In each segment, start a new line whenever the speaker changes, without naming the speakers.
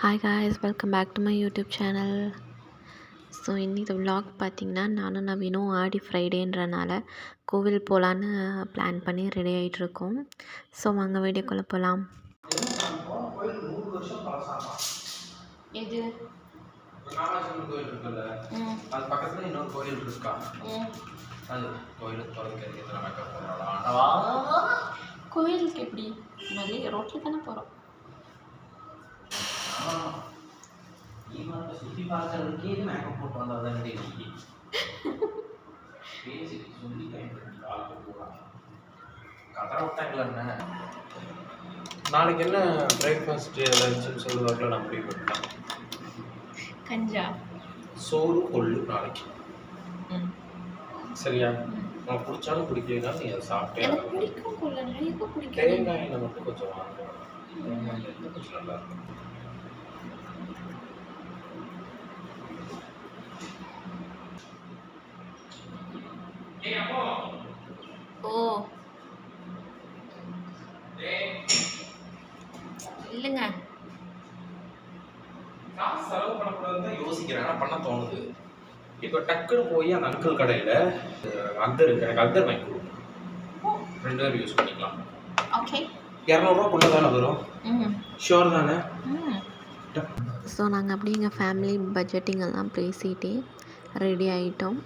Hi guys, welcome back to my YouTube channel. So இன்னைக்கு vlog பார்த்திங்கன்னா, நானும் நவீனும் ஆடி ஃப்ரைடேன்றனால கோவில் போகலான்னு பிளான் பண்ணி ரெடி ஆகிட்ருக்கோம். ஸோ வாங்க வீடியோக்குள்ளே போகலாம்.
எது
காமாட்சி கோயில் இருக்குல்ல, அது பக்கத்துல இன்னொரு கோயில் இருக்கா, அது கோயிலுக்கு போகிறதுக்கு எத்தனை மேக்கப் போடுறாளா?
கோயிலுக்கு எப்படி மல்லி ரோட்டில் தானே போகிறோம்.
சுற்றி பார்க்கறதுக்கே மேக்கப் போட்டு வந்தால் தான் பேசி சொல்லி பயன்படுத்தி ஆளுக்கு போகலாம். கதற விட்டாங்களே. நாளைக்கு என்ன பிரேக்ஃபாஸ்ட்டு லஞ்சுன்னு சொல்லுவாங்களோ நான் முடிவு பண்ணிட்டேன்.
கஞ்சா
சோறு கொள்ளு நாளைக்கு. சரியா? உனக்கு பிடிச்சாலும் பிடிக்கலனாலும் நீ அதை சாப்பிட்டே
எனக்கு பிடிக்கும் கொள்ள நிறைய பிடிக்கும்.
தேங்காய் எண்ணெய் மட்டும் கொஞ்சம் வாங்குவோம். தேங்காய் எண்ணெய் கொஞ்சம் நல்லா இருக்கும்.
ஓ இல்லைங்க,
காசு செலவு பண்ணக்கூடாதுன்னு தான் யோசிக்கிறேன், ஆனால் பண்ண தோணுது. இப்போ டக்குன்னு போய் அந்த அங்கிள் கடையில் எனக்கு அக்தர் வாங்கி கொடுக்கும், 2 பேரும் யூஸ் பண்ணிக்கலாம்.
ஓகே,
200 தானே வரும். ஷோர் தானே?
ஸோ நாங்கள் அப்படியே எங்கள் ஃபேமிலி பட்ஜெட்டிங் எல்லாம் பேசிகிட்டே ரெடி ஆகிட்டோம்.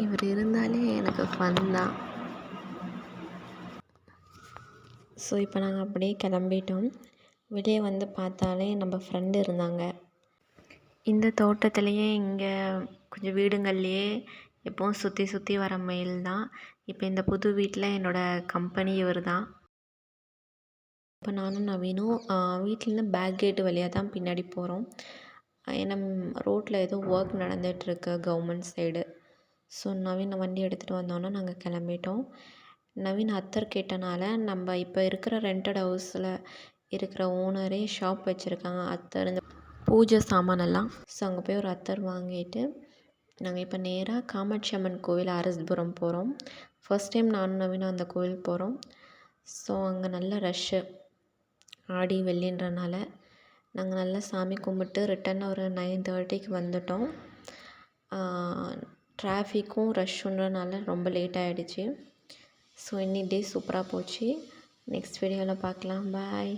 இவர் இருந்தாலே எனக்கு ஃபன் தான். ஸோ இப்போ நாங்கள் அப்படியே கிளம்பிட்டோம். வெளியே வந்து பார்த்தாலே நம்ம ஃப்ரெண்டு இருந்தாங்க. இந்த தோட்டத்துலேயே இங்கே கொஞ்சம் வீடுங்கள்லேயே எப்போவும் சுற்றி சுற்றி வர மயில் தான். இப்போ இந்த புது வீட்டில் என்னோடய கம்பெனி இவர் தான். இப்போ நானும் நவீனும் வீட்டிலேருந்து பேக் கேட்டு வழியாக தான் பின்னாடி போகிறோம். ஏன்னா ரோட்டில் ஏதோ ஒர்க் நடந்துகிட்ருக்கு கவர்மெண்ட் சைடு. ஸோ நவீன் வண்டி எடுத்துகிட்டு வந்தோன்னா நாங்கள் கிளம்பிட்டோம். நவீன் அத்தர் கேட்டனால நம்ம இப்போ இருக்கிற ரெண்டட் ஹவுஸில் இருக்கிற ஓனரே ஷாப் வச்சுருக்காங்க அத்தர், இந்த பூஜை சாமானெல்லாம். ஸோ அங்கே போய் ஒரு அத்தர் வாங்கிட்டு நாங்கள் இப்போ நேராக காமாட்சி அம்மன் கோவில் அரசபுரம் போகிறோம். ஃபர்ஸ்ட் டைம் நானும் நவீனும் அந்த கோவில் போகிறோம். ஸோ அங்கே நல்ல ரஷ்ஷு, ஆடி வெள்ளின்றனால நாங்கள் நல்லா சாமி கும்பிட்டு ரிட்டன் ஒரு 9:30க்கு வந்துட்டோம். டிராஃபிக்கும் ரஷ்ஷுன்றனால ரொம்ப லேட் ஆகிடுச்சு. ஸோ இன்னி டே சூப்பராக போச்சு. நெக்ஸ்ட் வீடியோவில் பார்க்கலாம். பாய்.